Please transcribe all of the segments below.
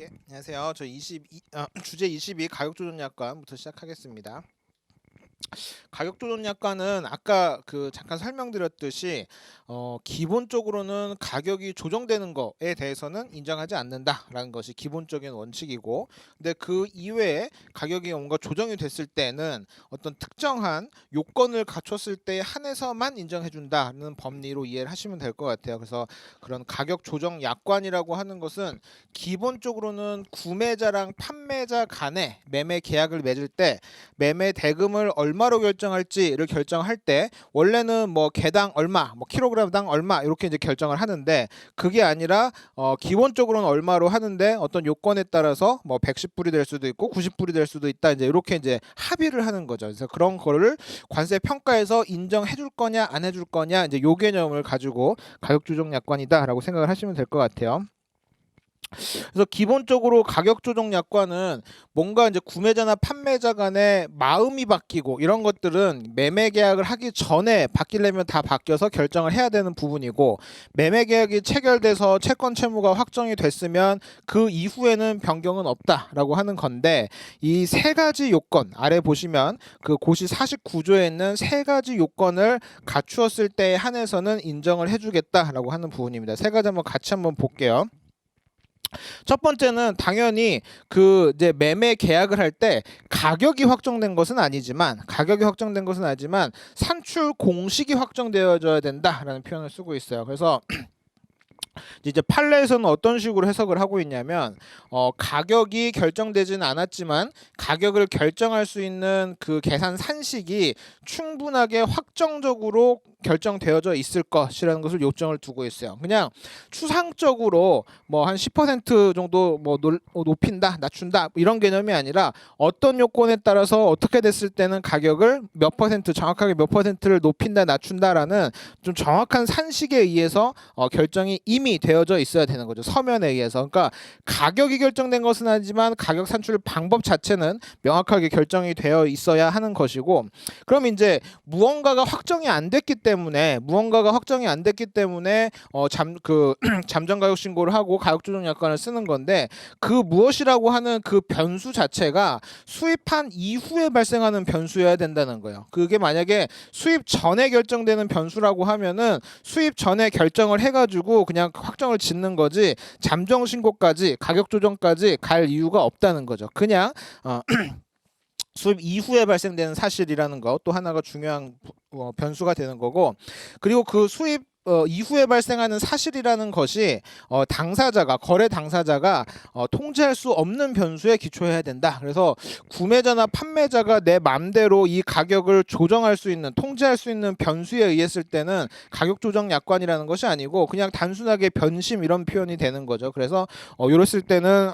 예, 안녕하세요. 주제 22 가격 조정 약관부터 시작하겠습니다. 가격 조정 약관은 아까 잠깐 설명드렸듯이 기본적으로는 가격이 조정되는 거에 대해서는 인정하지 않는다라는 것이 기본적인 원칙이고, 근데 그 이외에 가격이 뭔가 조정이 됐을 때는 어떤 특정한 요건을 갖췄을 때 한해서만 인정해 준다는 법리로 이해를 하시면 될 것 같아요. 그래서 그런 가격 조정 약관이라고 하는 것은 기본적으로는 구매자랑 판매자 간에 매매 계약을 맺을 때 매매 대금을 얼마로 결정할지를 결정할 때 원래는 뭐 개당 얼마, 뭐 킬로그램당 얼마 이렇게 이제 결정을 하는데, 그게 아니라 기본적으로는 얼마로 하는데 어떤 요건에 따라서 뭐 110불이 될 수도 있고 90불이 될 수도 있다, 이제 이렇게 이제 합의를 하는 거죠. 그래서 그런 거를 관세 평가에서 인정해 줄 거냐 안 해줄 거냐, 이제 요 개념을 가지고 가격 조정 약관이다라고 생각을 하시면 될 것 같아요. 그래서 기본적으로 가격 조정 약관은 뭔가 이제 구매자나 판매자 간의 마음이 바뀌고 이런 것들은 매매 계약을 하기 전에 바뀌려면 다 바뀌어서 결정을 해야 되는 부분이고, 매매 계약이 체결돼서 채권 채무가 확정이 됐으면 그 이후에는 변경은 없다라고 하는 건데, 이 세 가지 요건 아래 보시면 그 고시 49조에 있는 세 가지 요건을 갖추었을 때에 한해서는 인정을 해주겠다라고 하는 부분입니다. 세 가지 같이 한번 볼게요. 첫 번째는 당연히 이제 매매 계약을 할 때 가격이 확정된 것은 아니지만 산출 공식이 확정되어져야 된다라는 표현을 쓰고 있어요. 그래서 이제 판례에서는 어떤 식으로 해석을 하고 있냐면, 가격이 결정되지는 않았지만 가격을 결정할 수 있는 그 계산 산식이 충분하게 확정적으로 결정되어져 있을 것이라는 것을 요점을 두고 있어요. 그냥 추상적으로 뭐 한 10% 정도 뭐 높인다, 낮춘다 이런 개념이 아니라 어떤 요건에 따라서 어떻게 됐을 때는 가격을 몇 퍼센트, 정확하게 몇 퍼센트를 높인다, 낮춘다라는 좀 정확한 산식에 의해서 결정이 이미 되어져 있어야 되는 거죠. 서면에 의해서. 그러니까 가격이 결정된 것은 아니지만 가격 산출 방법 자체는 명확하게 결정이 되어 있어야 하는 것이고, 그럼 이제 무언가가 확정이 안 됐기 때문에 잠정 가격 신고를 하고 가격 조정 약관을 쓰는 건데, 그 무엇이라고 하는 그 변수 자체가 수입한 이후에 발생하는 변수여야 된다는 거예요. 그게 만약에 수입 전에 결정되는 변수라고 하면은 수입 전에 결정을 해가지고 그냥 확정을 짓는 거지, 잠정 신고까지 가격 조정까지 갈 이유가 없다는 거죠. 그냥 수입 이후에 발생되는 사실이라는 거 또 하나가 중요한 변수가 되는 거고, 그리고 그 수입 이후에 발생하는 사실이라는 것이 거래 당사자가 통제할 수 없는 변수에 기초해야 된다. 그래서 구매자나 판매자가 내 맘대로 이 가격을 조정할 수 있는, 통제할 수 있는 변수에 의했을 때는 가격 조정 약관이라는 것이 아니고 그냥 단순하게 변심 이런 표현이 되는 거죠. 그래서 이랬을 때는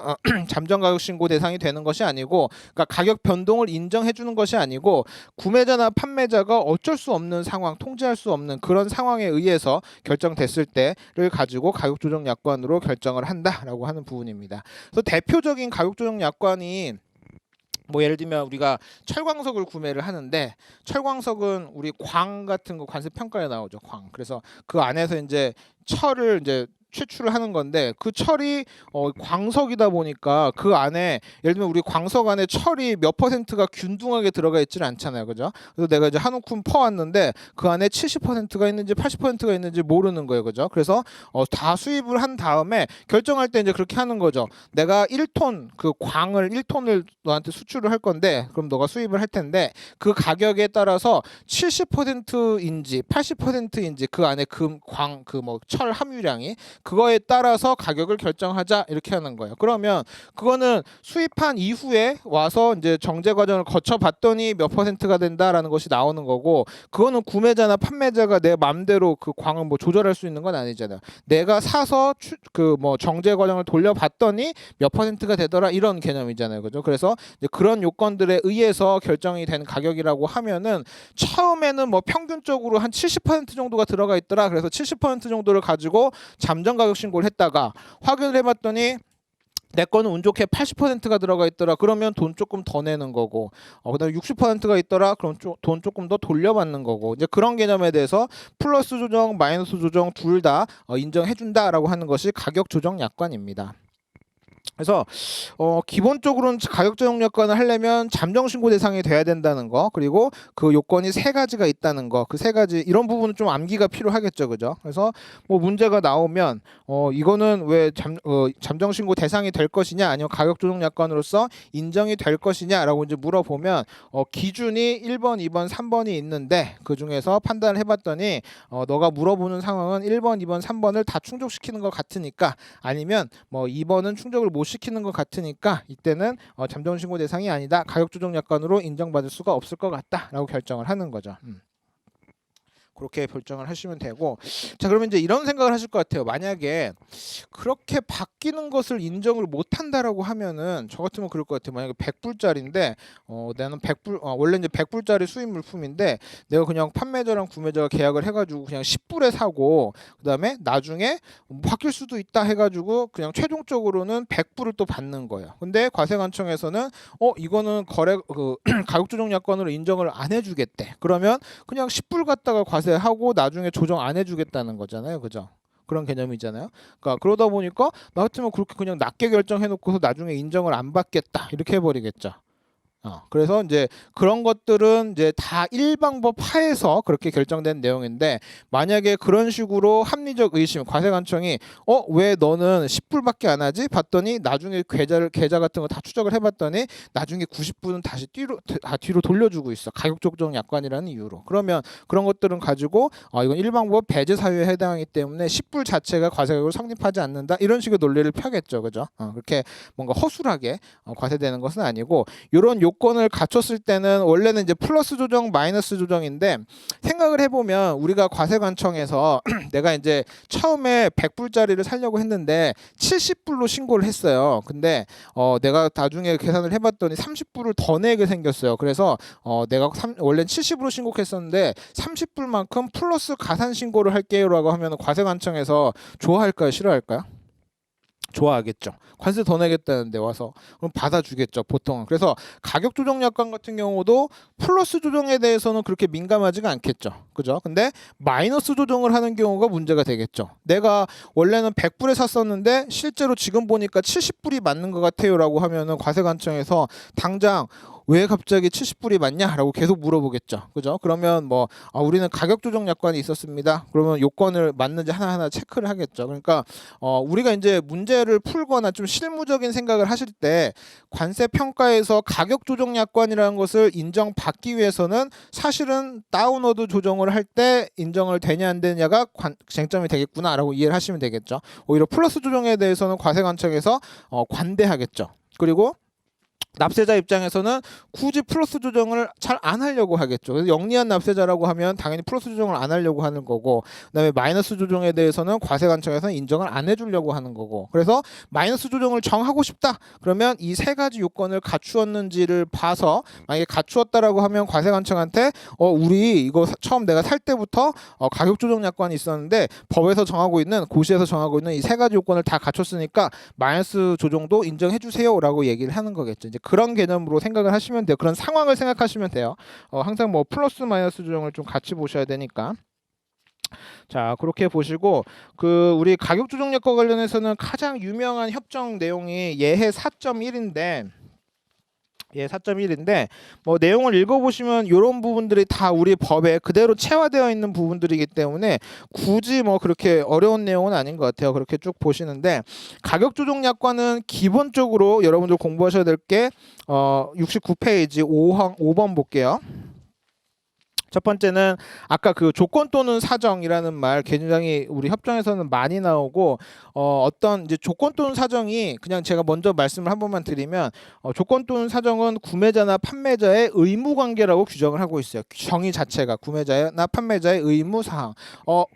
잠정 가격 신고 대상이 되는 것이 아니고, 그러니까 가격 변동을 인정해 주는 것이 아니고 구매자나 판매자가 어쩔 수 없는 상황, 통제할 수 없는 그런 상황에 의해서 결정됐을 때를 가지고 가격 조정 약관으로 결정을 한다라고 하는 부분입니다. 그래서 대표적인 가격 조정 약관이 뭐 예를 들면 우리가 철광석을 구매를 하는데, 철광석은 우리 광 같은 거 관세 평가에 나오죠. 광. 그래서 그 안에서 이제 철을 이제 채취를 하는 건데, 그 철이 광석이다 보니까 그 안에 예를 들면 우리 광석 안에 철이 몇 퍼센트가 균등하게 들어가 있지는 않잖아요. 그죠? 그래서 내가 이제 한 움큼 퍼왔는데 그 안에 70%가 있는지 80%가 있는지 모르는 거예요. 그죠? 그래서 다 수입을 한 다음에 결정할 때 이제 그렇게 하는 거죠. 내가 1톤 그 광을 1톤을 너한테 수출을 할 건데, 그럼 너가 수입을 할 텐데 그 가격에 따라서 70%인지 80%인지 그 안에 금광 그 뭐 철 함유량이, 그거에 따라서 가격을 결정하자 이렇게 하는 거예요. 그러면 그거는 수입한 이후에 와서 이제 정제 과정을 거쳐 봤더니 몇 퍼센트가 된다라는 것이 나오는 거고, 그거는 구매자나 판매자가 내 맘대로 그 광을 뭐 조절할 수 있는 건 아니잖아요. 내가 사서 그 뭐 정제 과정을 돌려봤더니 몇 퍼센트가 되더라 이런 개념이잖아요. 그죠? 그래서 이제 그런 요건들에 의해서 결정이 된 가격이라고 하면은 처음에는 뭐 평균적으로 한 70% 정도가 들어가 있더라. 그래서 70% 정도를 가지고 잠정 가격 신고를 했다가 확인을 해봤더니 내 거는 운 좋게 80%가 들어가 있더라. 그러면 돈 조금 더 내는 거고, 그다음에 60%가 있더라. 그럼 돈 조금 더 돌려받는 거고, 이제 그런 개념에 대해서 플러스 조정, 마이너스 조정 둘 다 인정해준다라고 하는 것이 가격 조정 약관입니다. 그래서 기본적으로는 가격 조정 약관을 하려면 잠정 신고 대상이 돼야 된다는 거, 그리고 그 요건이 세 가지가 있다는 거, 그 세 가지 이런 부분은 좀 암기가 필요하겠죠, 그죠? 그래서 뭐 문제가 나오면 이거는 왜 잠정 신고 대상이 될 것이냐, 아니면 가격 조정 약관으로서 인정이 될 것이냐라고 이제 물어보면 기준이 1번, 2번, 3번이 있는데 그 중에서 판단을 해봤더니 너가 물어보는 상황은 1번, 2번, 3번을 다 충족시키는 것 같으니까, 아니면 뭐 2번은 충족을 못 시키는 것 같으니까 이때는 잠정 신고 대상이 아니다, 가격 조정 약관으로 인정받을 수가 없을 것 같다라고 결정을 하는 거죠. 그렇게 결정을 하시면 되고, 자 그러면 이제 이런 생각을 하실 것 같아요. 만약에 그렇게 바뀌는 것을 인정을 못 한다라고 하면은, 저 같으면 그럴 것 같아요. 만약에 100불짜리인데 나는 100불 원래 이제 100불짜리 수입 물품인데 내가 그냥 판매자랑 구매자가 계약을 해가지고 그냥 10불에 사고, 그다음에 나중에 바뀔 수도 있다 해가지고 그냥 최종적으로는 100불을 또 받는 거예요. 근데 과세관청에서는 이거는 거래 가격 조정 약관으로 인정을 안 해주겠대. 그러면 그냥 10불 갖다가 과세하고 나중에 조정 안 해주겠다는 거잖아요, 그죠? 그런 개념이잖아요. 그러니까 그러다 보니까 나 같으면 그렇게 그냥 낮게 결정해놓고서 나중에 인정을 안 받겠다 이렇게 해버리겠죠. 그래서 이제 그런 것들은 이제 다 일방법 하에서 그렇게 결정된 내용인데, 만약에 그런 식으로 합리적 의심, 과세관청이 왜 너는 10불밖에 안 하지? 봤더니 나중에 계좌 같은 거 다 추적을 해봤더니 나중에 90불은 다시 뒤로 돌려주고 있어, 가격 조정 약관이라는 이유로. 그러면 그런 것들은 가지고 이건 일방법 배제 사유에 해당하기 때문에 10불 자체가 과세가격으로 성립하지 않는다, 이런 식의 논리를 펴겠죠, 그죠? 그렇게 뭔가 허술하게 과세되는 것은 아니고, 이런 요건을 갖췄을 때는 원래는 이제 플러스 조정, 마이너스 조정인데, 생각을 해보면 우리가 과세관청에서 내가 이제 처음에 100불짜리를 살려고 했는데 70불로 신고를 했어요. 근데 내가 나중에 계산을 해봤더니 30불을 더 내게 생겼어요. 그래서 내가 원래 70으로 신고했었는데 30불만큼 플러스 가산 신고를 할게요라고 하면 과세관청에서 좋아할까요, 싫어할까요? 좋아하겠죠. 관세 더 내겠다는데 와서 그럼 받아주겠죠, 보통은. 그래서 가격 조정 약관 같은 경우도 플러스 조정에 대해서는 그렇게 민감하지가 않겠죠, 그죠? 근데 마이너스 조정을 하는 경우가 문제가 되겠죠. 내가 원래는 100불에 샀었는데 실제로 지금 보니까 70불이 맞는 것 같아요라고 하면은 과세관청에서 당장 왜 갑자기 70불이 맞냐라고 계속 물어보겠죠, 그죠? 그러면 뭐 우리는 가격 조정 약관이 있었습니다. 그러면 요건을 맞는지 하나하나 체크를 하겠죠. 그러니까 우리가 이제 문제를 풀거나 좀 실무적인 생각을 하실 때 관세 평가에서 가격 조정 약관이라는 것을 인정받기 위해서는 사실은 다운로드 조정을 할 때 인정을 되냐 안 되냐가 쟁점이 되겠구나라고 이해를 하시면 되겠죠. 오히려 플러스 조정에 대해서는 과세관청에서 관대하겠죠. 그리고 납세자 입장에서는 굳이 플러스 조정을 잘 안 하려고 하겠죠. 그래서 영리한 납세자라고 하면 당연히 플러스 조정을 안 하려고 하는 거고, 그다음에 마이너스 조정에 대해서는 과세관청에서는 인정을 안 해주려고 하는 거고. 그래서 마이너스 조정을 정하고 싶다 그러면 이 세 가지 요건을 갖추었는지를 봐서, 만약에 갖추었다라고 하면 과세관청한테 우리 이거 처음 내가 살 때부터 가격 조정 약관이 있었는데 법에서 정하고 있는, 고시에서 정하고 있는 이 세 가지 요건을 다 갖췄으니까 마이너스 조정도 인정해 주세요라고 얘기를 하는 거겠죠. 이제 그런 개념으로 생각을 하시면 돼요. 그런 상황을 생각하시면 돼요. 항상 뭐 플러스 마이너스 조정을 좀 같이 보셔야 되니까. 자, 그렇게 보시고, 우리 가격 조정 약과 관련해서는 가장 유명한 협정 내용이 예해 4.1인데 예, 4.1인데 뭐 내용을 읽어보시면 이런 부분들이 다 우리 법에 그대로 체화되어 있는 부분들이기 때문에 굳이 뭐 그렇게 어려운 내용은 아닌 것 같아요. 그렇게 쭉 보시는데, 가격 조정 약관은 기본적으로 여러분들 공부하셔야 될 게 69페이지 5번 볼게요. 첫 번째는 아까 그 조건 또는 사정이라는 말 굉장히 우리 협정에서는 많이 나오고, 어떤 이제 조건 또는 사정이, 그냥 제가 먼저 말씀을 한 번만 드리면 조건 또는 사정은 구매자나 판매자의 의무 관계라고 규정을 하고 있어요. 정의 자체가 구매자나 판매자의 의무 사항.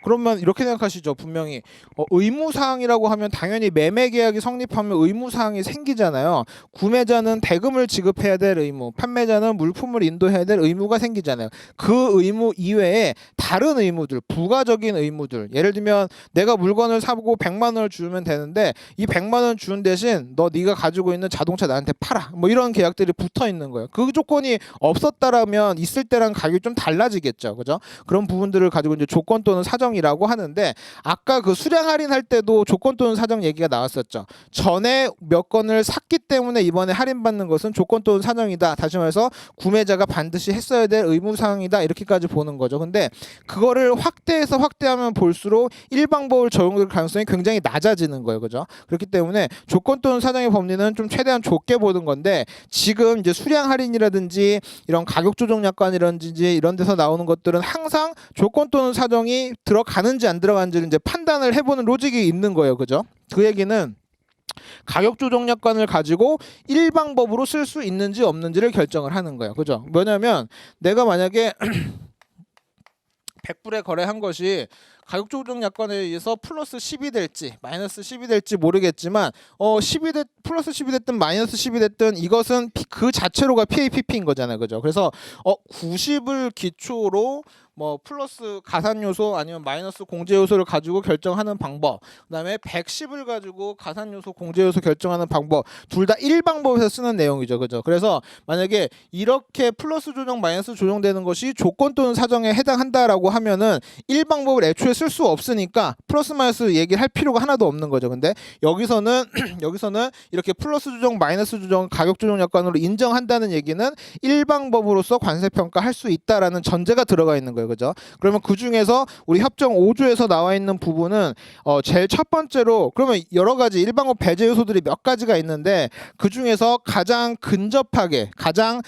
그러면 이렇게 생각하시죠. 분명히 의무 사항이라고 하면 당연히 매매 계약이 성립하면 의무 사항이 생기잖아요. 구매자는 대금을 지급해야 될 의무, 판매자는 물품을 인도해야 될 의무가 생기잖아요. 그 그 의무 이외에 다른 의무들, 부가적인 의무들, 예를 들면 내가 물건을 사고 100만 원을 주면 되는데 이 100만 원 주는 대신 네가 가지고 있는 자동차 나한테 팔아, 뭐 이런 계약들이 붙어 있는 거예요. 그 조건이 없었다라면 있을 때랑 가격이 좀 달라지겠죠, 그죠? 그런 부분들을 가지고 이제 조건 또는 사정이라고 하는데, 아까 그 수량 할인할 때도 조건 또는 사정 얘기가 나왔었죠. 전에 몇 건을 샀기 때문에 이번에 할인받는 것은 조건 또는 사정이다. 다시 말해서 구매자가 반드시 했어야 될 의무사항이다, 이렇게까지 보는 거죠. 근데 그거를 확대해서 확대하면 볼수록 일방법을 적용될 가능성이 굉장히 낮아지는 거예요, 그죠? 그렇기 때문에 조건 또는 사정의 법리는 좀 최대한 좁게 보는 건데, 지금 이제 수량 할인이라든지 이런 가격 조정 약관이라든지 이런 데서 나오는 것들은 항상 조건 또는 사정이 들어가는지 안 들어가는지를 이제 판단을 해보는 로직이 있는 거예요, 그죠? 그 얘기는 가격 조정 약관을 가지고 일방법으로 쓸 수 있는지 없는지를 결정을 하는 거예요, 그죠? 뭐냐면 내가 만약에 100불에 거래한 것이 가격 조정 약관에 의해서 플러스 10이 될지 마이너스 10이 될지 모르겠지만 10이 플러스 10이 됐든 마이너스 10이 됐든 이것은 그 자체로가 PAPP인 거잖아요, 그죠? 그래서 90을 기초로 뭐 플러스 가산 요소 아니면 마이너스 공제 요소를 가지고 결정하는 방법, 그다음에 110을 가지고 가산 요소 공제 요소 결정하는 방법, 둘 다 일방법에서 쓰는 내용이죠, 그죠? 그래서 만약에 이렇게 플러스 조정 마이너스 조정되는 것이 조건 또는 사정에 해당한다라고 하면은 일방법을 애초에 쓸 수 없으니까 플러스 마이너스 얘기를 할 필요가 하나도 없는 거죠. 근데 여기서는 이렇게 플러스 조정 마이너스 조정 가격 조정 약관으로 인정한다는 얘기는 일방법으로서 관세 평가할 수 있다라는 전제가 들어가 있는 거예요, 그죠? 그러면 그 중에서 우리 협정 5조에서 나와 있는 부분은 제일 첫 번째로, 그러면 여러 가지 일방법 배제 요소들이 몇 가지가 있는데 그 중에서 가장 근접하게 가장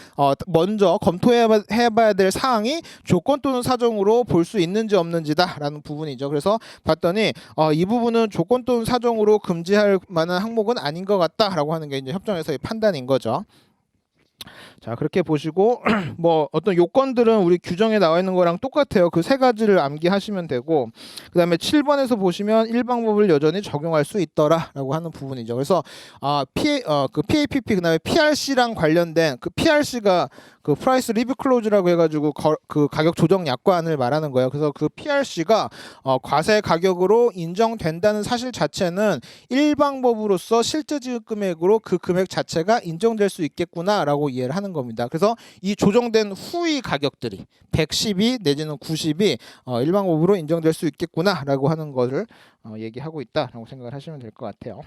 먼저 검토해봐야 될 사항이 조건 또는 사정으로 볼 수 있는지 없는지다라는 부분이죠. 그래서 봤더니 이 부분은 조건 또는 사정으로 금지할 만한 항목은 아닌 것 같다라고 하는 게 이제 협정에서의 판단인 거죠. 자, 그렇게 보시고 뭐 어떤 요건들은 우리 규정에 나와 있는 거랑 똑같아요. 그 세 가지를 암기하시면 되고, 그다음에 7번에서 보시면 일방법을 여전히 적용할 수 있더라라고 하는 부분이죠. 그래서 그 PAPP 그다음에 PRC랑 관련된 그 PRC가 그 프라이스 리뷰 클로즈라고 해가지고 그 가격 조정 약관을 말하는 거예요. 그래서 그 PRC가 과세 가격으로 인정된다는 사실 자체는 일방법으로서 실제 지급 금액으로 그 금액 자체가 인정될 수 있겠구나라고 이해를 하는 겁니다. 그래서 이 조정된 후의 가격들이 110이 내지는 90이 일방법으로 인정될 수 있겠구나라고 하는 것을 얘기하고 있다라고 생각을 하시면 될 것 같아요.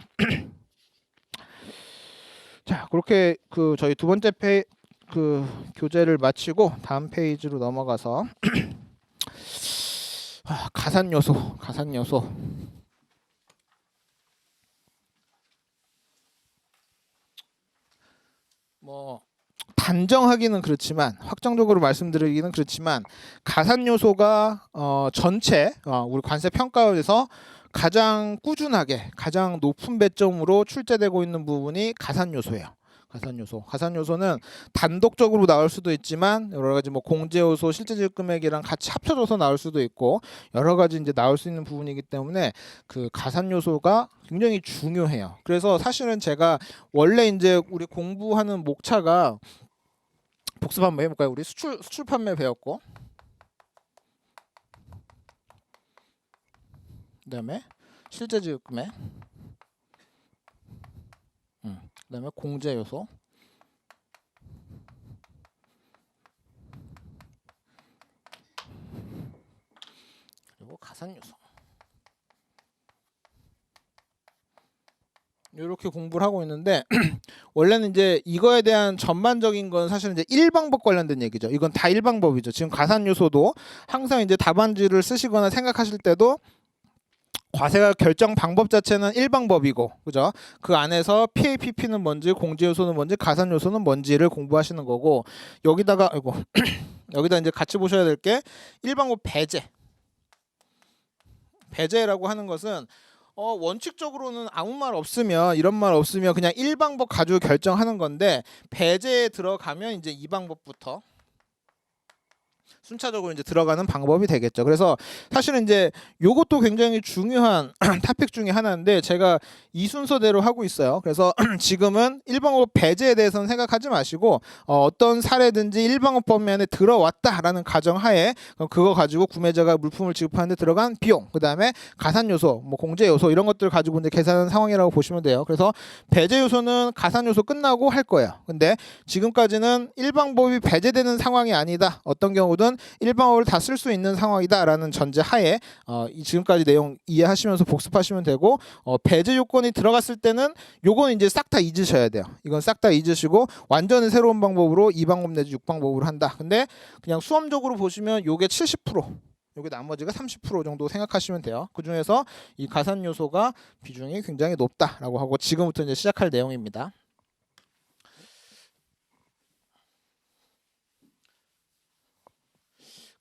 자, 그렇게 그 저희 두 번째 그 교재를 마치고 다음 페이지로 넘어가서 가산 요소 뭐 단정하기는 그렇지만, 확정적으로 말씀드리기는 그렇지만, 가산 요소가 전체 우리 관세 평가에서 가장 꾸준하게 가장 높은 배점으로 출제되고 있는 부분이 가산 요소예요. 가산 요소는 단독적으로 나올 수도 있지만 여러 가지 뭐 공제 요소, 실제 지급 금액이랑 같이 합쳐져서 나올 수도 있고 여러 가지 이제 나올 수 있는 부분이기 때문에 그 가산 요소가 굉장히 중요해요. 그래서 사실은 제가 원래 이제 우리 공부하는 목차가 복습 한번 해볼까요? 우리 수출 판매 배웠고, 그다음에 실제 지급 금액, 그다음에 공제 요소, 그리고 가산 요소. 이렇게 공부를 하고 있는데 원래는 이제 이거에 대한 전반적인 건 사실은 이제 일방법 관련된 얘기죠. 이건 다 일방법이죠. 지금 가산 요소도 항상 이제 답안지를 쓰시거나 생각하실 때도 과세가 결정 방법 자체는 일방법이고, 그죠? 그 안에서 PAPP는 뭔지, 공제 요소는 뭔지, 가산 요소는 뭔지를 공부하시는 거고, 여기다가 여기다 이제 같이 보셔야 될 게 일방법 배제라고 하는 것은 원칙적으로는 아무 말 없으면, 이런 말 없으면 그냥 일방법 가지고 결정하는 건데, 배제에 들어가면 이제 이 방법부터 순차적으로 이제 들어가는 방법이 되겠죠. 그래서 사실은 이제 요것도 굉장히 중요한 토픽 중에 하나인데 제가 이 순서대로 하고 있어요. 그래서 지금은 일방법 배제에 대해서는 생각하지 마시고 어떤 사례든지 일방법 범위 안에 들어왔다라는 가정하에 그거 가지고 구매자가 물품을 지급하는 데 들어간 비용, 그다음에 가산 요소, 뭐 공제 요소 이런 것들을 가지고 이제 계산하는 상황이라고 보시면 돼요. 그래서 배제 요소는 가산 요소 끝나고 할 거예요. 근데 지금까지는 일방법이 배제되는 상황이 아니다. 어떤 경우든 일방법을 다 쓸 수 있는 상황이다라는 전제 하에 지금까지 내용 이해하시면서 복습하시면 되고 배제 요건이 들어갔을 때는 요건 이제 싹 다 잊으셔야 돼요. 이건 싹 다 잊으시고 완전히 새로운 방법으로 2방법 내지 6방법으로 한다. 근데 그냥 수험적으로 보시면 요게 70%, 요게 나머지가 30% 정도 생각하시면 돼요. 그 중에서 이 가산 요소가 비중이 굉장히 높다라고 하고 지금부터 이제 시작할 내용입니다.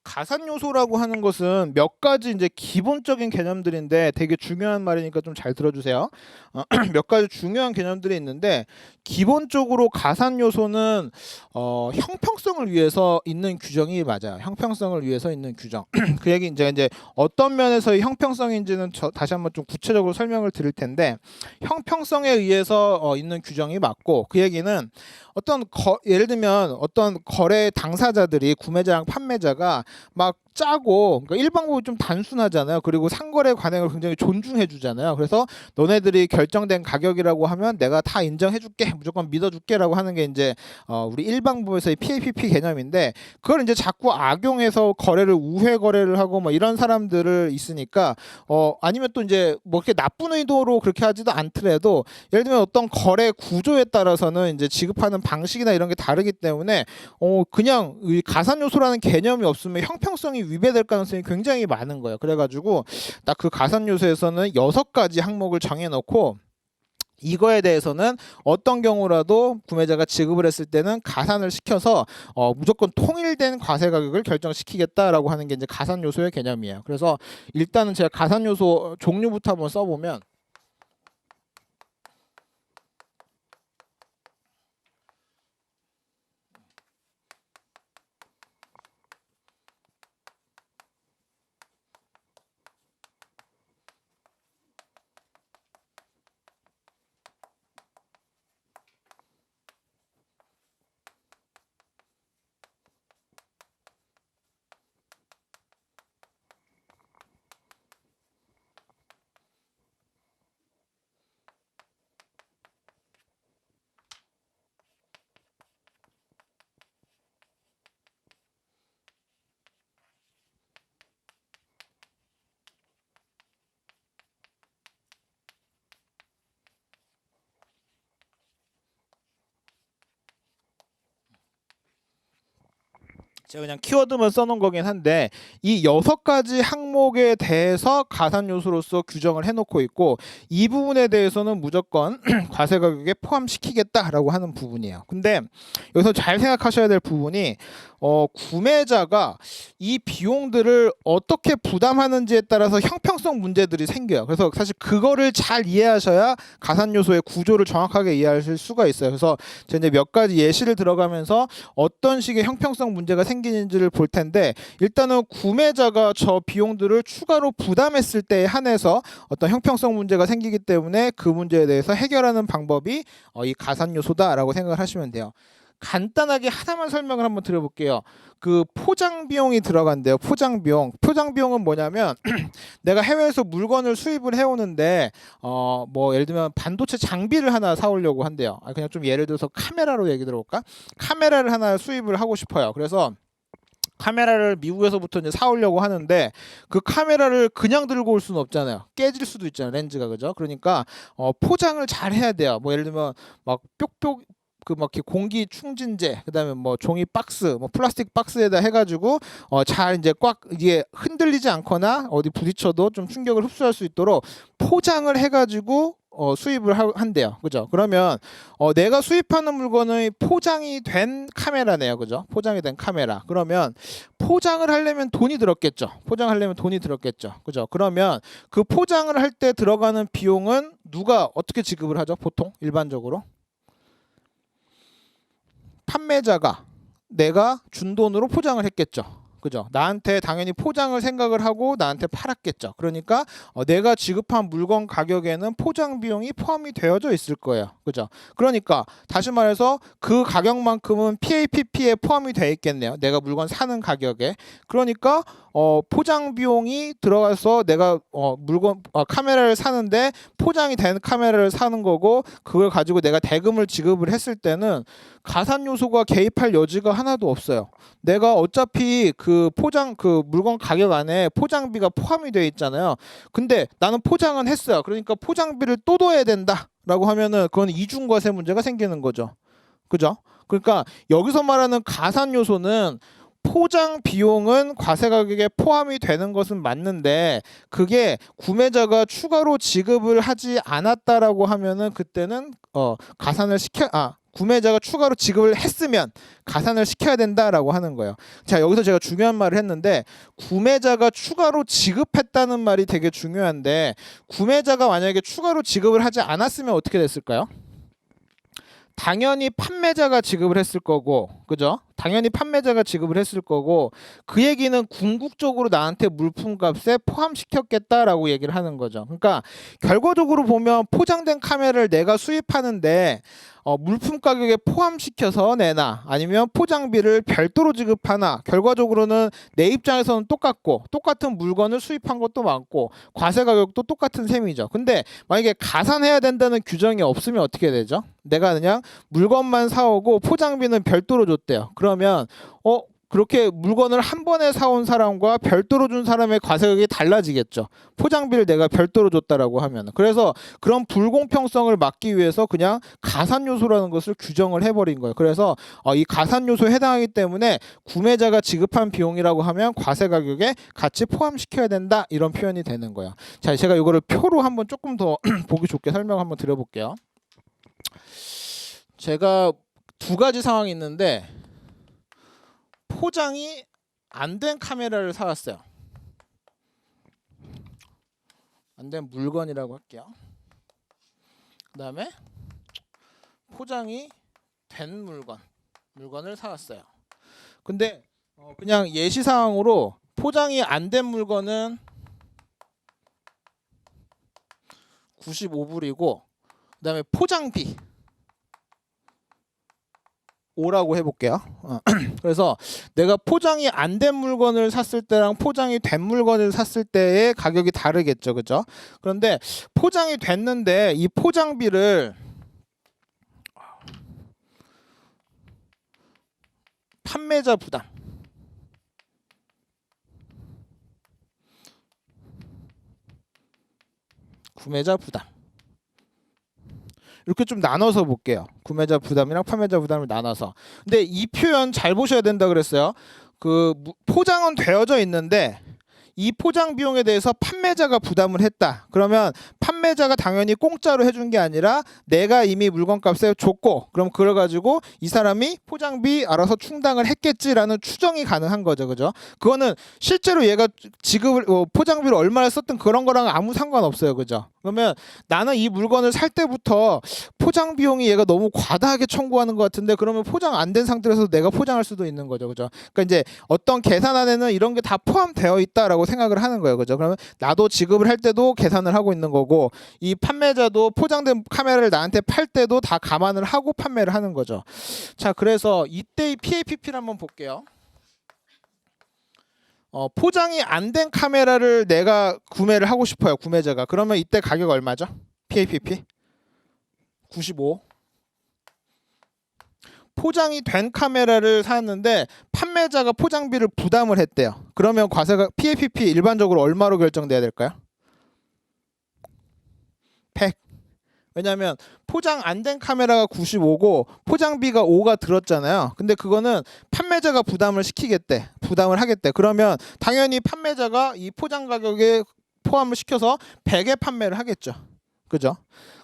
가산 요소라고 하는 것은 몇 가지 이제 기본적인 개념들인데 되게 중요한 말이니까 좀 잘 들어주세요. 몇 가지 중요한 개념들이 있는데 기본적으로 가산 요소는 형평성을 위해서 있는 규정이 맞아요. 형평성을 위해서 있는 규정. 그 얘기 이제 어떤 면에서의 형평성인지는 다시 한번 좀 구체적으로 설명을 드릴 텐데 형평성에 의해서 있는 규정이 맞고 그 얘기는 예를 들면 어떤 거래 당사자들이 구매자랑 판매자가 막 짜고 그러니까 일방법이 좀 단순하잖아요. 그리고 상거래 관행을 굉장히 존중해 주잖아요. 그래서 너네들이 결정된 가격이라고 하면 내가 다 인정해 줄게. 무조건 믿어 줄게라고 하는 게 이제 우리 일방법에서의 PAPP 개념인데 그걸 이제 자꾸 악용해서 거래를 우회 거래를 하고 뭐 이런 사람들을 있으니까 아니면 또 이제 뭐 이렇게 나쁜 의도로 그렇게 하지도 않더라도 예를 들면 어떤 거래 구조에 따라서는 이제 지급하는 방식이나 이런 게 다르기 때문에 그냥 이 가산 요소라는 개념이 없으면 형평성이 위배될 가능성이 굉장히 많은 거예요. 그래가지고 딱 그 가산 요소에서는 6가지 항목을 정해놓고 이거에 대해서는 어떤 경우라도 구매자가 지급을 했을 때는 가산을 시켜서 무조건 통일된 과세 가격을 결정시키겠다라고 하는 게 이제 가산 요소의 개념이에요. 그래서 일단은 제가 가산 요소 종류부터 한번 써보면 제가 그냥 키워드만 써놓은 거긴 한데 이 6가지 항목에 대해서 가산 요소로서 규정을 해놓고 있고 이 부분에 대해서는 무조건 과세 가격에 포함시키겠다라고 하는 부분이에요. 근데 여기서 잘 생각하셔야 될 부분이 구매자가 이 비용들을 어떻게 부담하는지에 따라서 형평성 문제들이 생겨요. 그래서 사실 그거를 잘 이해하셔야 가산 요소의 구조를 정확하게 이해하실 수가 있어요. 그래서 제가 이제 몇 가지 예시를 들어가면서 어떤 식의 형평성 문제가 생기는지를 볼 텐데 일단은 구매자가 저 비용들을 추가로 부담했을 때에 한해서 어떤 형평성 문제가 생기기 때문에 그 문제에 대해서 해결하는 방법이 이 가산 요소다라고 생각을 하시면 돼요. 간단하게 하나만 설명을 한번 드려볼게요. 그 포장 비용이 들어간대요. 포장 비용. 포장 비용은 뭐냐면 내가 해외에서 물건을 수입을 해오는데 뭐 예를 들면 반도체 장비를 하나 사오려고 한대요. 그냥 좀 예를 들어서 카메라로 얘기 들어볼까? 카메라를 하나 수입을 하고 싶어요. 그래서 카메라를 미국에서부터 이제 사오려고 하는데 그 카메라를 그냥 들고 올 수는 없잖아요. 깨질 수도 있잖아요. 렌즈가 그죠? 그러니까 포장을 잘 해야 돼요. 뭐 예를 들면 막 뾱뾱 막 공기 충진제, 그다음에 뭐 종이 박스, 뭐 플라스틱 박스에다 해가지고 잘 이제 꽉 이게 흔들리지 않거나 어디 부딪혀도 좀 충격을 흡수할 수 있도록 포장을 해가지고 수입을 한대요. 그죠? 그러면 내가 수입하는 물건의 포장이 된 카메라네요. 그죠? 포장이 된 카메라. 그러면 포장을 하려면 돈이 들었겠죠. 포장하려면 돈이 들었겠죠. 그죠? 그러면 그 포장을 할 때 들어가는 비용은 누가 어떻게 지급을 하죠? 보통 일반적으로 판매자가 내가 준 돈으로 포장을 했겠죠. 그죠? 나한테 당연히 포장을 생각을 하고 나한테 팔았겠죠. 그러니까 내가 지급한 물건 가격에는 포장 비용이 포함이 되어져 있을 거예요. 그죠? 그러니까 다시 말해서 그 가격만큼은 PAPP에 포함이 되어 있겠네요. 내가 물건 사는 가격에. 그러니까 포장 비용이 들어가서 내가 물건 카메라를 사는데 포장이 된 카메라를 사는 거고 그걸 가지고 내가 대금을 지급을 했을 때는 가산 요소가 개입할 여지가 하나도 없어요. 내가 어차피 그 물건 가격 안에 포장비가 포함이 되어 있잖아요. 근데 나는 포장은 했어요. 그러니까 포장비를 또 둬야 된다라고 하면은 그건 이중과세 문제가 생기는 거죠. 그죠? 그러니까 여기서 말하는 가산 요소는 포장 비용은 과세 가격에 포함이 되는 것은 맞는데 그게 구매자가 추가로 지급을 하지 않았다라고 하면은 그때는 구매자가 추가로 지급을 했으면 가산을 시켜야 된다라고 하는 거예요. 자, 여기서 제가 중요한 말을 했는데 구매자가 추가로 지급했다는 말이 되게 중요한데 구매자가 만약에 추가로 지급을 하지 않았으면 어떻게 됐을까요? 당연히 판매자가 지급을 했을 거고, 그죠? 당연히 판매자가 지급을 했을 거고, 그 얘기는 궁극적으로 나한테 물품값에 포함시켰겠다라고 얘기를 하는 거죠. 그러니까 결과적으로 보면 포장된 카메라를 내가 수입하는데 물품 가격에 포함시켜서 내나 아니면 포장비를 별도로 지급하나 결과적으로는 내 입장에서는 똑같은 물건을 수입한 것도 많고 과세 가격도 똑같은 셈이죠. 근데 만약에 가산해야 된다는 규정이 없으면 어떻게 되죠? 내가 그냥 물건만 사오고 포장비는 별도로 줬대요. 그러면 그렇게 물건을 한 번에 사온 사람과 별도로 준 사람의 과세액이 달라지겠죠. 포장비를 내가 별도로 줬다라고 하면. 그래서 그런 불공평성을 막기 위해서 그냥 가산 요소라는 것을 규정을 해버린 거예요. 그래서 이 가산 요소에 해당하기 때문에 구매자가 지급한 비용이라고 하면 과세 가격에 같이 포함시켜야 된다 이런 표현이 되는 거예요. 자, 제가 이거를 표로 한번 조금 더 보기 좋게 설명 한번 드려볼게요. 제가 두 가지 상황이 있는데 포장이 안 된 카메라를 사왔어요. 안 된 물건이라고 할게요. 그 다음에 포장이 된 물건을 사왔어요. 근데 그냥 예시사항으로 포장이 안 된 물건은 95불이고 그 다음에 포장비 5라고 해볼게요. 그래서 내가 포장이 안 된 물건을 샀을 때랑 포장이 된 물건을 샀을 때의 가격이 다르겠죠, 그죠? 그런데 포장이 됐는데 이 포장비를 판매자 부담, 구매자 부담 이렇게 좀 나눠서 볼게요. 구매자 부담이랑 판매자 부담을 나눠서. 근데 이 표현 잘 보셔야 된다 그랬어요. 그 포장은 되어져 있는데 이 포장 비용에 대해서 판매자가 부담을 했다. 그러면 판매자가 당연히 공짜로 해준 게 아니라 내가 이미 물건값에 줬고 그럼 그걸 가지고 이 사람이 포장비 알아서 충당을 했겠지라는 추정이 가능한 거죠. 그죠? 그거는 실제로 얘가 지급을 포장비를 얼마나 썼든 그런 거랑 아무 상관없어요. 그죠? 그러면 나는 이 물건을 살 때부터 포장 비용이 얘가 너무 과다하게 청구하는 것 같은데 그러면 포장 안 된 상태에서 내가 포장할 수도 있는 거죠. 그죠? 그러니까 이제 어떤 계산안에는 이런 게 다 포함되어 있다라고 생각을 하는 거예요. 그죠? 그러면 나도 지급을 할 때도 계산을 하고 있는 거고 이 판매자도 포장된 카메라를 나한테 팔 때도 다 감안을 하고 판매를 하는 거죠. 자, 그래서 이때의 PAPP를 한번 볼게요. 포장이 안 된 카메라를 내가 구매를 하고 싶어요. 구매자가. 그러면 이때 가격 얼마죠? PAPP 95. 포장이 된 카메라를 샀는데 판매자가 포장비를 부담을 했대요. 그러면 과세가 PAPP 일반적으로 얼마로 결정돼야 될까요? 100. 왜냐하면 포장 안 된 카메라가 95고 포장비가 5가 들었잖아요. 근데 그거는 판매자가 부담을 하겠대. 그러면 당연히 판매자가 이 포장 가격에 포함을 시켜서 100에 판매를 하겠죠. 그죠?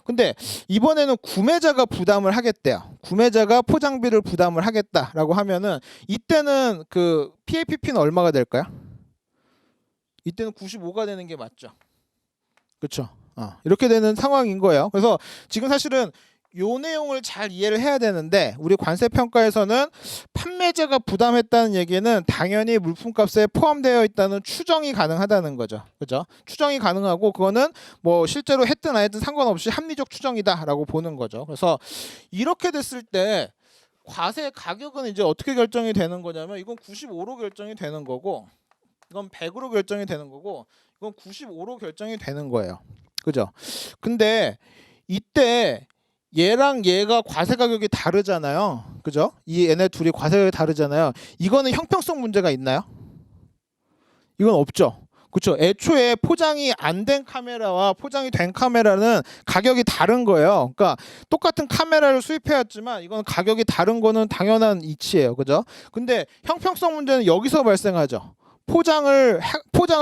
근데 이번에는 구매자가 부담을 하겠대요. 구매자가 포장비를 부담을 하겠다라고 하면은 이때는 그 PAPP는 얼마가 될까요? 이때는 95가 되는 게 맞죠. 그렇죠? 이렇게 되는 상황인 거예요. 그래서 지금 사실은 요 내용을 잘 이해를 해야 되는데 우리 관세평가에서는 판매자가 부담했다는 얘기는 당연히 물품값에 포함되어 있다는 추정이 가능하다는 거죠. 그죠? 추정이 가능하고 그거는 뭐 실제로 했든 안 했든 상관없이 합리적 추정이다라고 보는 거죠. 그래서 이렇게 됐을 때 과세 가격은 이제 어떻게 결정이 되는 거냐면 이건 95로 결정이 되는 거고 이건 100으로 결정이 되는 거고 이건 95로 결정이 되는 거예요. 그죠? 근데 이때 얘랑 얘가 과세 가격이 다르잖아요. 그죠? 이 얘네 둘이 과세 가격이 다르잖아요. 이거는 형평성 문제가 있나요? 이건 없죠. 그렇죠. 애초에 포장이 안 된 카메라와 포장이 된 카메라는 가격이 다른 거예요. 그러니까 똑같은 카메라를 수입해왔지만 이건 가격이 다른 거는 당연한 이치예요. 그죠? 근데 형평성 문제는 여기서 발생하죠. 포장을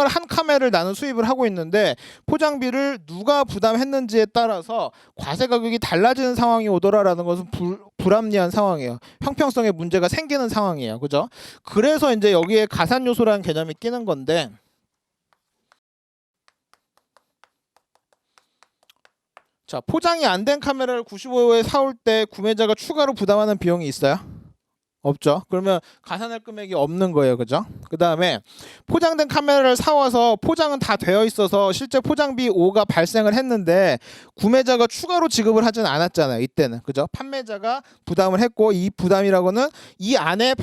한 카메라를 나는 수입을 하고 있는데 포장비를 누가 부담했는지에 따라서 과세 가격이 달라지는 상황이 오더라라는 것은 불합리한 상황이에요. 형평성에 문제가 생기는 상황이에요. 그죠? 그래서 이제 여기에 가산 요소라는 개념이 끼는 건데 자, 포장이 안 된 카메라를 95에 사올 때 구매자가 추가로 부담하는 비용이 있어요? 없죠. 그러면 가산할 금액이 없는 거예요. 그죠? 그 다음에 포장된 카메라를 사와서 포장은 다 되어 있어서 실제 포장비 5가 발생을 했는데 구매자가 추가로 지급을 하진 않았잖아요. 이때는. 그죠? 판매자가 부담을 했고 이 부담이라고는 이 안에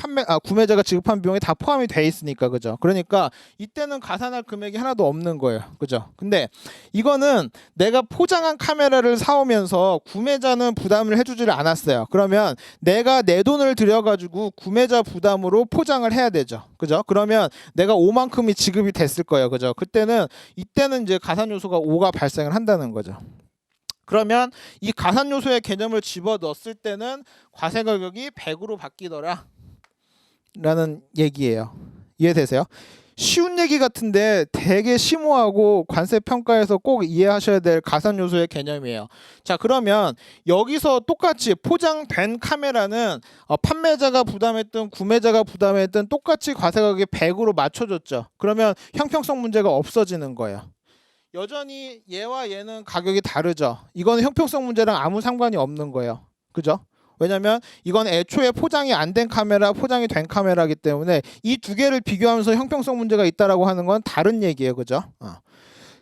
구매자가 지급한 비용이 다 포함이 돼 있으니까. 그죠? 그러니까 이때는 가산할 금액이 하나도 없는 거예요. 그죠? 근데 이거는 내가 포장한 카메라를 사오면서 구매자는 부담을 해주지를 않았어요. 그러면 내가 내 돈을 들여가지고 구매자 부담으로 포장을 해야 되죠. 그죠? 그러면 내가 5만큼이 지급이 됐을 거예요. 그죠? 이때는 이제 가산 요소가 5가 발생을 한다는 거죠. 그러면 이 가산 요소의 개념을 집어 넣었을 때는 과세 가격이 100으로 바뀌더라 라는 얘기예요. 이해되세요? 쉬운 얘기 같은데 되게 심오하고 관세 평가에서 꼭 이해하셔야 될 가산 요소의 개념이에요. 자, 그러면 여기서 똑같이 포장된 카메라는 판매자가 부담했든 구매자가 부담했든 똑같이 과세 가격이 100으로 맞춰줬죠. 그러면 형평성 문제가 없어지는 거예요. 여전히 얘와 얘는 가격이 다르죠. 이거는 형평성 문제랑 아무 상관이 없는 거예요. 그죠? 왜냐면 이건 애초에 포장이 안 된 카메라, 포장이 된 카메라이기 때문에 이 두 개를 비교하면서 형평성 문제가 있다라고 하는 건 다른 얘기예요. 그죠?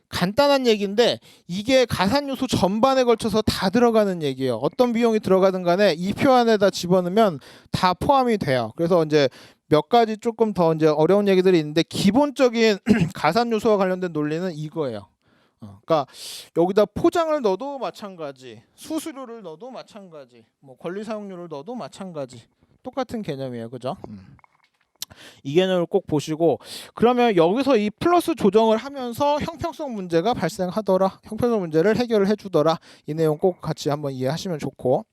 간단한 얘기인데 이게 가산 요소 전반에 걸쳐서 다 들어가는 얘기예요. 어떤 비용이 들어가든 간에 이 표 안에다 집어넣으면 다 포함이 돼요. 그래서 이제 몇 가지 조금 더 이제 어려운 얘기들이 있는데 기본적인 가산 요소와 관련된 논리는 이거예요. 그러니까 여기다 포장을 넣어도 마찬가지, 수수료를 넣어도 마찬가지, 뭐 권리 사용료를 넣어도 마찬가지, 똑같은 개념이에요. 그죠? 이 개념을 꼭 보시고 그러면 여기서 이 플러스 조정을 하면서 형평성 문제가 발생하더라, 형평성 문제를 해결을 해주더라, 이 내용 꼭 같이 한번 이해하시면 좋고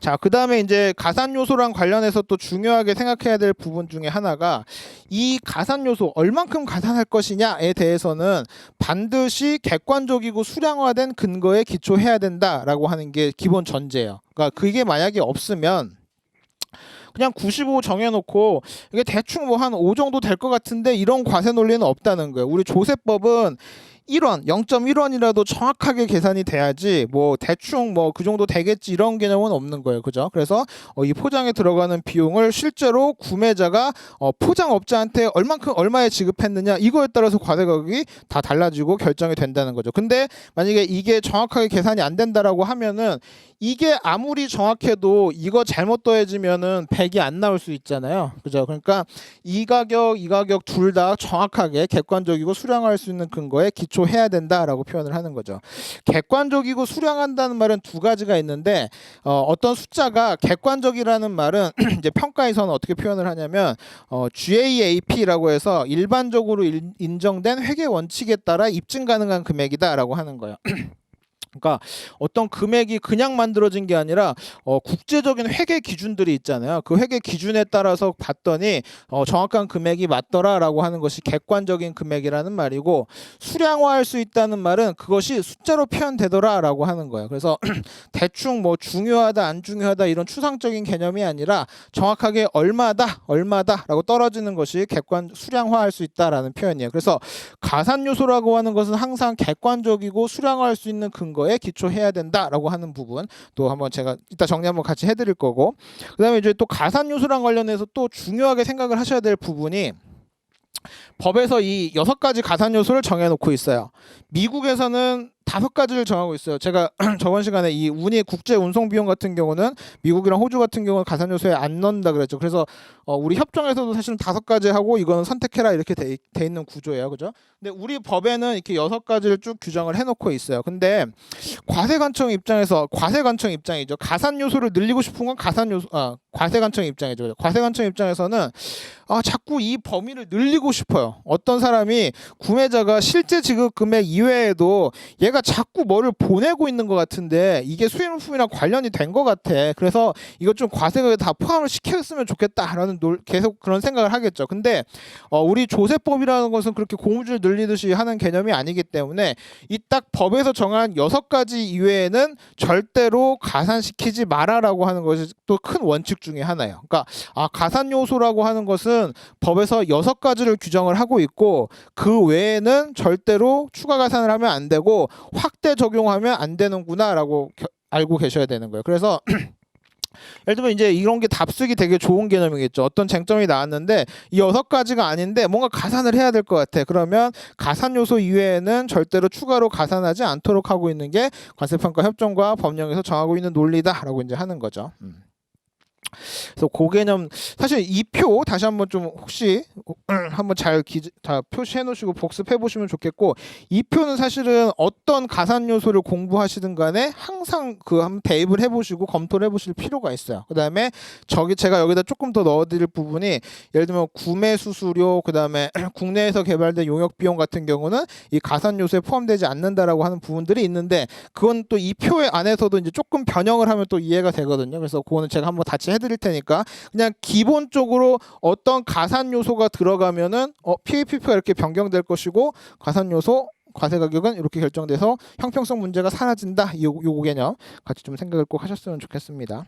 자, 그 다음에 이제 가산 요소랑 관련해서 또 중요하게 생각해야 될 부분 중에 하나가 이 가산 요소 얼만큼 가산할 것이냐에 대해서는 반드시 객관적이고 수량화된 근거에 기초해야 된다라고 하는 게 기본 전제예요. 그러니까 그게 만약에 없으면 그냥 95 정해놓고 이게 대충 뭐 한 5 정도 될 것 같은데 이런 과세 논리는 없다는 거예요. 우리 조세법은 1원, 0.1원이라도 정확하게 계산이 돼야지 뭐 대충 뭐 그 정도 되겠지 이런 개념은 없는 거예요. 그죠? 그래서 이 포장에 들어가는 비용을 실제로 구매자가 포장업자한테 얼마에 지급했느냐 이거에 따라서 과세 가격이 다 달라지고 결정이 된다는 거죠. 근데 만약에 이게 정확하게 계산이 안 된다라고 하면은 이게 아무리 정확해도 이거 잘못 더해지면은 100이 안 나올 수 있잖아요. 그죠? 그러니까 이 가격 둘 다 정확하게 객관적이고 수량화할 수 있는 근거에 기초해야 된다라고 표현을 하는 거죠. 객관적이고 수량한다는 말은 두 가지가 있는데 어떤 숫자가 객관적이라는 말은 이제 평가에서는 어떻게 표현을 하냐면 GAAP라고 해서 일반적으로 인정된 회계 원칙에 따라 입증 가능한 금액이다라고 하는 거예요. 그러니까 어떤 금액이 그냥 만들어진 게 아니라 국제적인 회계 기준들이 있잖아요. 그 회계 기준에 따라서 봤더니 정확한 금액이 맞더라라고 하는 것이 객관적인 금액이라는 말이고 수량화할 수 있다는 말은 그것이 숫자로 표현되더라라고 하는 거예요. 그래서 대충 뭐 중요하다 안 중요하다 이런 추상적인 개념이 아니라 정확하게 얼마다라고 떨어지는 것이 수량화할 수 있다라는 표현이에요. 그래서 가산 요소라고 하는 것은 항상 객관적이고 수량화할 수 있는 근거에 거에 기초해야 된다라고 하는 부분 또 한번 제가 이따 정리 한번 같이 해드릴 거고, 그다음에 이제 또 가산 요소랑 관련해서 또 중요하게 생각을 하셔야 될 부분이 법에서 이 6가지 가산 요소를 정해놓고 있어요. 미국에서는 5가지를 정하고 있어요. 제가 저번 시간에 이 운이 국제 운송 비용 같은 경우는 미국이랑 호주 같은 경우는 가산 요소에 안 넣는다 그랬죠. 그래서 우리 협정에서도 사실은 5가지 하고 이거는 선택해라 이렇게 돼 있는 구조예요, 그죠? 근데 우리 법에는 이렇게 6가지를 쭉 규정을 해놓고 있어요. 근데 과세관청 입장이죠. 가산 요소를 늘리고 싶은 건 과세관청 입장이죠. 과세관청 입장에서는 자꾸 이 범위를 늘리고 싶어요. 어떤 사람이 구매자가 실제 지급 금액 이외에도 얘가 자꾸 뭐를 보내고 있는 것 같은데 이게 수입품이랑 관련이 된 것 같아. 그래서 이거 좀 과세가 다 포함을 시켰으면 좋겠다라는 계속 그런 생각을 하겠죠. 근데 우리 조세법이라는 것은 그렇게 고무줄 늘리듯이 하는 개념이 아니기 때문에 이 딱 법에서 정한 6가지 이외에는 절대로 가산시키지 마라라고 하는 것이 또 큰 원칙 중에 하나예요. 그러니까 가산 요소라고 하는 것은 법에서 6가지를 규정을 하고 있고 그 외에는 절대로 추가 가산을 하면 안 되고 확대 적용하면 안 되는구나라고 알고 계셔야 되는 거예요. 그래서 예를 들면 이제 이런 게 답쓰기 되게 좋은 개념이겠죠. 어떤 쟁점이 나왔는데 이 6가지가 아닌데 뭔가 가산을 해야 될 것 같아. 그러면 가산 요소 이외에는 절대로 추가로 가산하지 않도록 하고 있는 게 관세평가 협정과 법령에서 정하고 있는 논리다라고 이제 하는 거죠. 그래서 그 개념 사실 이 표 다시 한번 좀 혹시 한번 잘 표시해 놓으시고 복습해 보시면 좋겠고, 이 표는 사실은 어떤 가산 요소를 공부하시든 간에 항상 한번 대입을 해 보시고 검토를 해 보실 필요가 있어요. 그다음에 제가 여기다 조금 더 넣어 드릴 부분이 예를 들면 구매 수수료, 그다음에 국내에서 개발된 용역 비용 같은 경우는 이 가산 요소에 포함되지 않는다라고 하는 부분들이 있는데 그건 또 이 표의 안에서도 이제 조금 변형을 하면 또 이해가 되거든요. 그래서 그거는 제가 한번 같이 해드릴 테니까 그냥 기본적으로 어떤 가산 요소가 들어가면은 PAPP가 이렇게 변경될 것이고 가산 요소 과세 가격은 이렇게 결정돼서 형평성 문제가 사라진다. 요 개념 같이 좀 생각을 꼭 하셨으면 좋겠습니다.